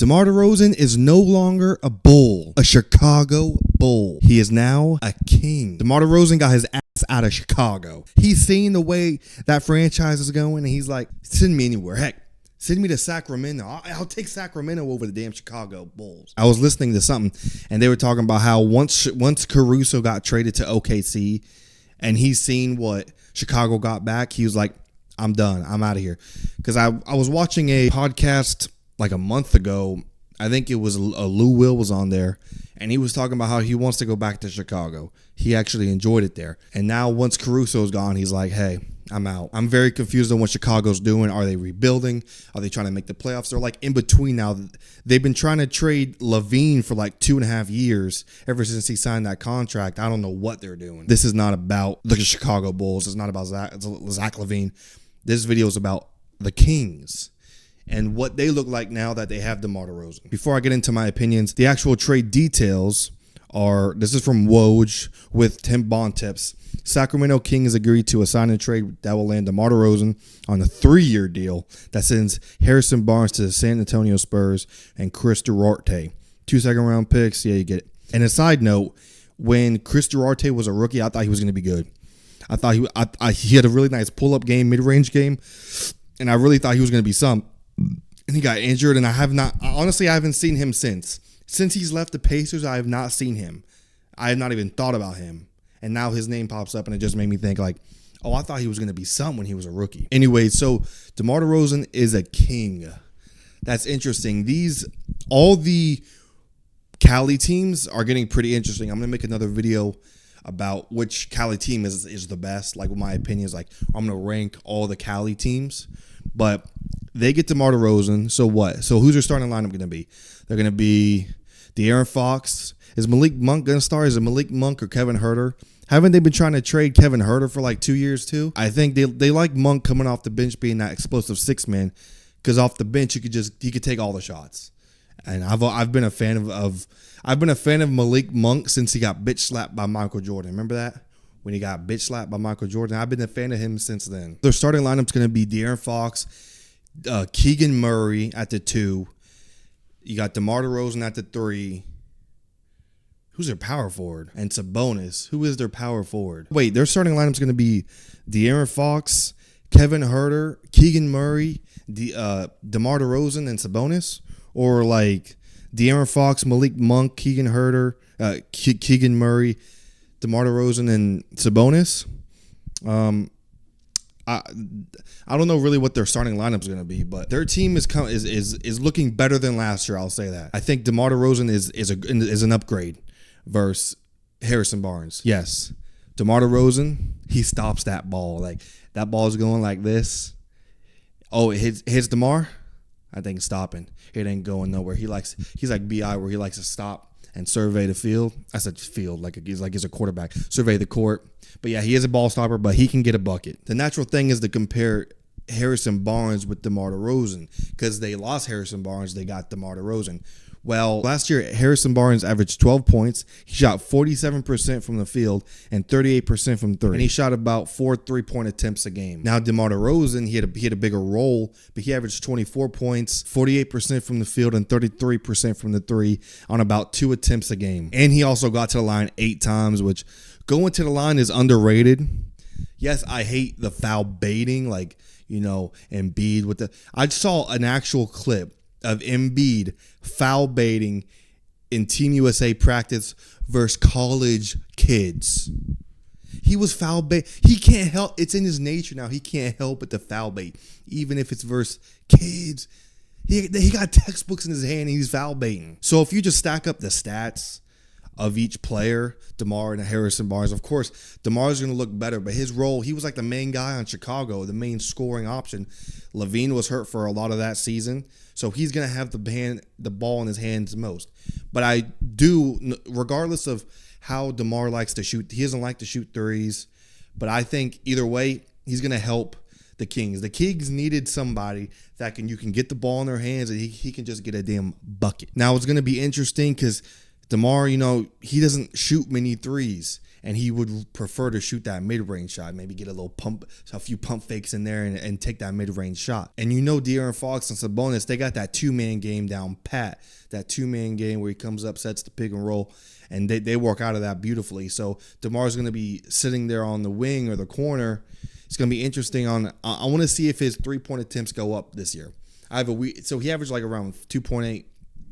DeMar DeRozan is no longer a Bull, a Chicago Bull. He is now a King. DeMar DeRozan got his ass out of Chicago. He's seeing the way that franchise is going, and he's like, send me anywhere. Heck, send me to Sacramento. I'll take Sacramento over the damn Chicago Bulls. I was listening to something, and they were talking about how once Caruso got traded to OKC, and he's seen what Chicago got back, he was like, I'm done. I'm out of here. Because I was watching a podcast like a month ago. I think it was Lou Will was on there, and he was talking about how he wants to go back to Chicago. He actually enjoyed it there. And now once Caruso's gone, he's like, hey, I'm out. I'm very confused on what Chicago's doing. Are they rebuilding? Are they trying to make the playoffs? They're like in between now. They've been trying to trade Levine for like 2.5 years ever since he signed that contract. I don't know what they're doing. This is not about the Chicago Bulls. It's not about Zach LaVine. This video is about the Kings and what they look like now that they have DeMar DeRozan. Before I get into my opinions, the actual trade details are, this is from Woj with Tim Bontemps. Sacramento Kings agreed to a sign and trade that will land DeMar DeRozan on a 3-year deal that sends Harrison Barnes to the San Antonio Spurs and Chris Duarte. 2 second-round picks. Yeah, you get it. And a side note, when Chris Duarte was a rookie, I thought he was going to be good. I thought he had a really nice pull-up game, mid-range game, and I really thought he was going to be some. And he got injured, and I haven't seen him since. Since he's left the Pacers, I have not seen him. I have not even thought about him. And now his name pops up, and it just made me think like, oh, I thought he was going to be some when he was a rookie. Anyway, so DeMar DeRozan is a king. That's interesting. All the Cali teams are getting pretty interesting. I'm going to make another video about which Cali team is the best. Like, what my opinion is, like, I'm going to rank all the Cali teams. But they get DeMar DeRozan. So what? So who's their starting lineup going to be? They're going to be De'Aaron Fox. Is Malik Monk going to start? Is it Malik Monk or Kevin Huerter? Haven't they been trying to trade Kevin Huerter for like 2 years too? I think they like Monk coming off the bench being that explosive 6-man, because off the bench he could take all the shots. And I've been a fan of Malik Monk since he got bitch slapped by Michael Jordan. Remember that? When he got bitch slapped by Michael Jordan. I've been a fan of him since then. Their starting lineup's going to be De'Aaron Fox, Keegan Murray at the 2. You got DeMar DeRozan at the 3. Who's their power forward? And Sabonis. Who is their power forward? Wait, their starting lineup's going to be De'Aaron Fox, Kevin Huerter, Keegan Murray, DeMar DeRozan, and Sabonis? Or like De'Aaron Fox, Malik Monk, Keegan Huerter, Keegan Murray, DeMar DeRozan, and Sabonis? I don't know really what their starting lineup is going to be, but their team is looking better than last year. I'll say that. I think DeMar DeRozan is an upgrade versus Harrison Barnes. Yes, DeMar DeRozan, he stops that ball. Like, that ball is going like this. Oh, it hits DeMar. I think it's stopping. It ain't going nowhere. He's like BI, where he likes to stop and survey the field. I said field, he's a quarterback. Survey the court. But yeah, he is a ball stopper, but he can get a bucket. The natural thing is to compare Harrison Barnes with DeMar DeRozan, because they lost Harrison Barnes, they got DeMar DeRozan. Well, last year, Harrison Barnes averaged 12 points. He shot 47% from the field and 38% from 3. And he shot about 4 3-point attempts a game. Now, DeMar DeRozan, he had a bigger role, but he averaged 24 points, 48% from the field, and 33% from the 3 on about 2 attempts a game. And he also got to the line 8 times, which going to the line is underrated. Yes, I hate the foul baiting, like, Embiid with the... I saw an actual clip of Embiid foul baiting in Team USA practice versus college kids. He was foul bait. He can't help. It's in his nature now. He can't help but to foul bait, even if it's versus kids. He got textbooks in his hand and he's foul baiting. So if you just stack up the stats of each player, DeMar and Harrison Barnes, of course, DeMar's going to look better, but his role, he was like the main guy on Chicago, the main scoring option. Levine was hurt for a lot of that season, so he's going to have the ball in his hands most. But I do, regardless of how DeMar likes to shoot, he doesn't like to shoot threes, but I think either way, he's going to help the Kings. The Kings needed somebody that you can get the ball in their hands and he can just get a damn bucket. Now, it's going to be interesting because DeMar, he doesn't shoot many threes, and he would prefer to shoot that mid-range shot, maybe get a few pump fakes in there and take that mid-range shot. And De'Aaron Fox and Sabonis, they got that two-man game down pat, that two-man game where he comes up, sets the pick and roll, and they work out of that beautifully. So DeMar's going to be sitting there on the wing or the corner. It's going to be interesting. I want to see if his three-point attempts go up this year. So he averaged like around 2.8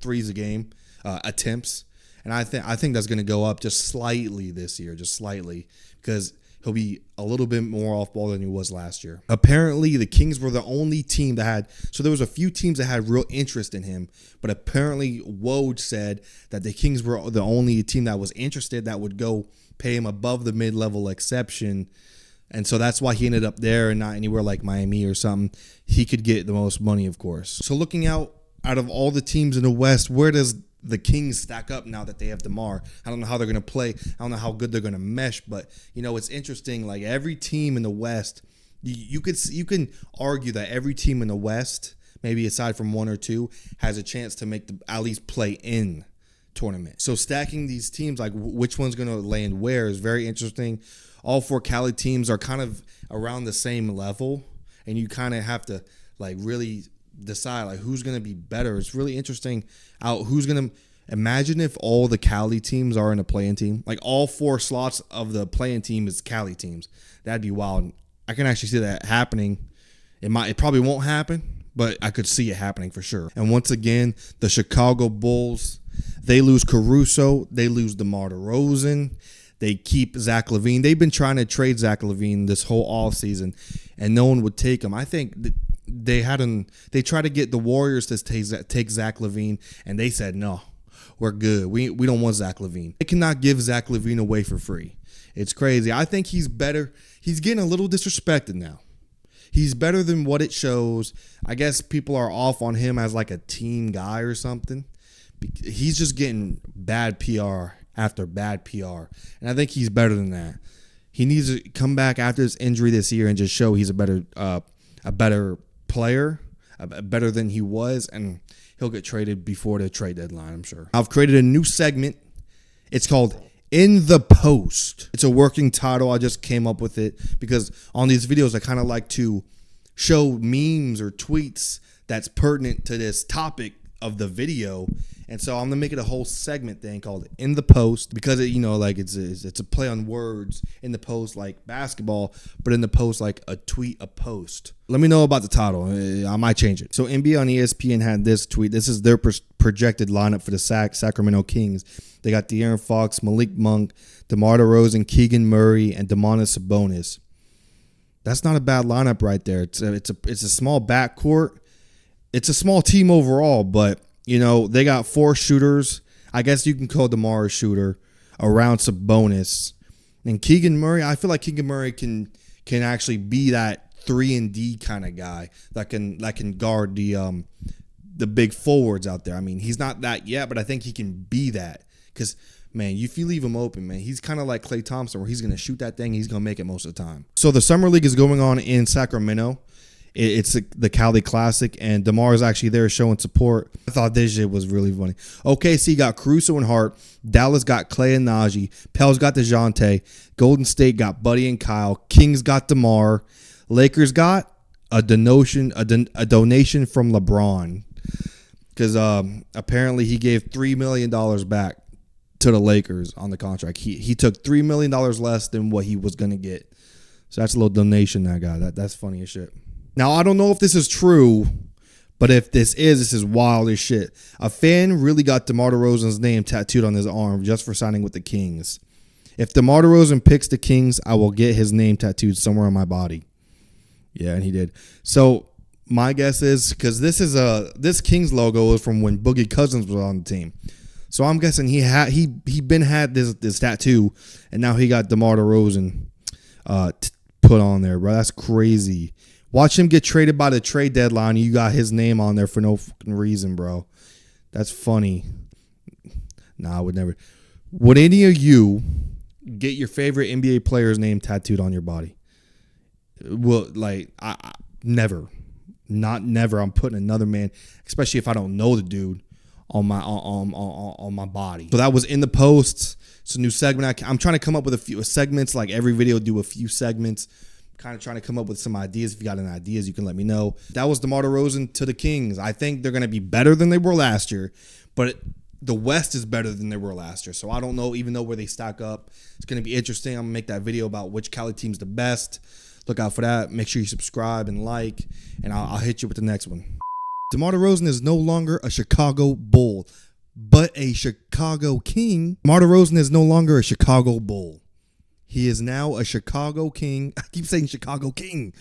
threes a game, attempts. And I think that's going to go up just slightly this year, just slightly, because he'll be a little bit more off ball than he was last year. Apparently, the Kings were the only team that had, so there was a few teams that had real interest in him, but apparently Woj said that the Kings were the only team that was interested that would go pay him above the mid-level exception. And so that's why he ended up there and not anywhere like Miami or something. He could get the most money, of course. So looking out of all the teams in the West, where does the Kings stack up now that they have DeMar? I don't know how they're going to play. I don't know how good they're going to mesh, but it's interesting. Like every team in the West, you can argue that every team in the West, maybe aside from one or two, has a chance to make at least play in tournament. So stacking these teams, like which one's going to land where, is very interesting. All four Cali teams are kind of around the same level, and you kind of have to like really decide like who's going to be better. It's really interesting who's going to imagine if all the Cali teams are in a play-in team, like all four slots of the play-in team is Cali teams. That'd be wild. I can actually see that happening. It probably won't happen, but I could see it happening for sure. And once again, the Chicago Bulls, they lose Caruso, they lose DeMar DeRozan, they keep Zach LaVine. They've been trying to trade Zach LaVine this whole offseason, and no one would take him. I think they tried to get the Warriors to take Zach LaVine, and they said, no, we're good. We don't want Zach LaVine. They cannot give Zach LaVine away for free. It's crazy. I think he's better. He's getting a little disrespected now. He's better than what it shows. I guess people are off on him as like a team guy or something. He's just getting bad PR after bad PR, and I think he's better than that. He needs to come back after his injury this year and just show he's a better player, better than he was, and he'll get traded before the trade deadline, I'm sure. I've created a new segment. It's called In the Post. It's a working title. I just came up with it because on these videos, I kind of like to show memes or tweets that's pertinent to this topic of the video. And so I'm gonna make it a whole segment thing called In the Post, because it's a play on words. In the post like basketball, but in the post like a tweet, a post. Let me know about the title. I might change it. So NBA on ESPN had this tweet. This is their projected lineup for the Sacramento Kings. They got De'Aaron Fox, Malik Monk, DeMar DeRozan, Keegan Murray, and Domantas Sabonis. That's not a bad lineup right there. It's a small backcourt. It's a small team overall, but they got four shooters. I guess you can call DeMar a shooter around Sabonis. And Keegan Murray, I feel like Keegan Murray can actually be that 3-and-D kind of guy that can guard the big forwards out there. I mean, he's not that yet, but I think he can be that. Because, man, if you leave him open, man, he's kind of like Klay Thompson, where he's going to shoot that thing, he's going to make it most of the time. So the Summer League is going on in Sacramento. It's the Cali Classic, and DeMar is actually there showing support. I thought this shit was really funny. OKC got Caruso and Hart. Dallas got Clay and Najee. Pels got DeJounte. Golden State got Buddy and Kyle. Kings got DeMar. Lakers got a donation from LeBron, because apparently he gave $3 million back to the Lakers on the contract. He took $3 million less than what he was going to get. So that's a little donation that guy. That's funny as shit. Now, I don't know if this is true, but if this is wild as shit. A fan really got DeMar DeRozan's name tattooed on his arm just for signing with the Kings. If DeMar DeRozan picks the Kings, I will get his name tattooed somewhere on my body. Yeah, and he did. So my guess is, because this Kings logo is from when Boogie Cousins was on the team. So I'm guessing he had this tattoo, and now he got DeMar DeRozan put on there, bro. That's crazy. Watch him get traded by the trade deadline. You got his name on there for no fucking reason, bro. That's funny. Nah, I would never. Would any of you get your favorite NBA player's name tattooed on your body? Well, like, never. Not never. I'm putting another man, especially if I don't know the dude, on my body. So that was in the post. It's a new segment. I'm trying to come up with a few segments. Like every video, do a few segments. Kind of trying to come up with some ideas. If you got any ideas, you can let me know. That was DeMar DeRozan to the Kings. I think they're going to be better than they were last year, but the West is better than they were last year. So I don't know, even though where they stack up, it's going to be interesting. I'm going to make that video about which Cali team's the best. Look out for that. Make sure you subscribe and like, and I'll hit you with the next one. DeMar DeRozan is no longer a Chicago Bull, but a Chicago King. DeMar DeRozan is no longer a Chicago Bull. He is now a Chicago King. I keep saying Chicago King.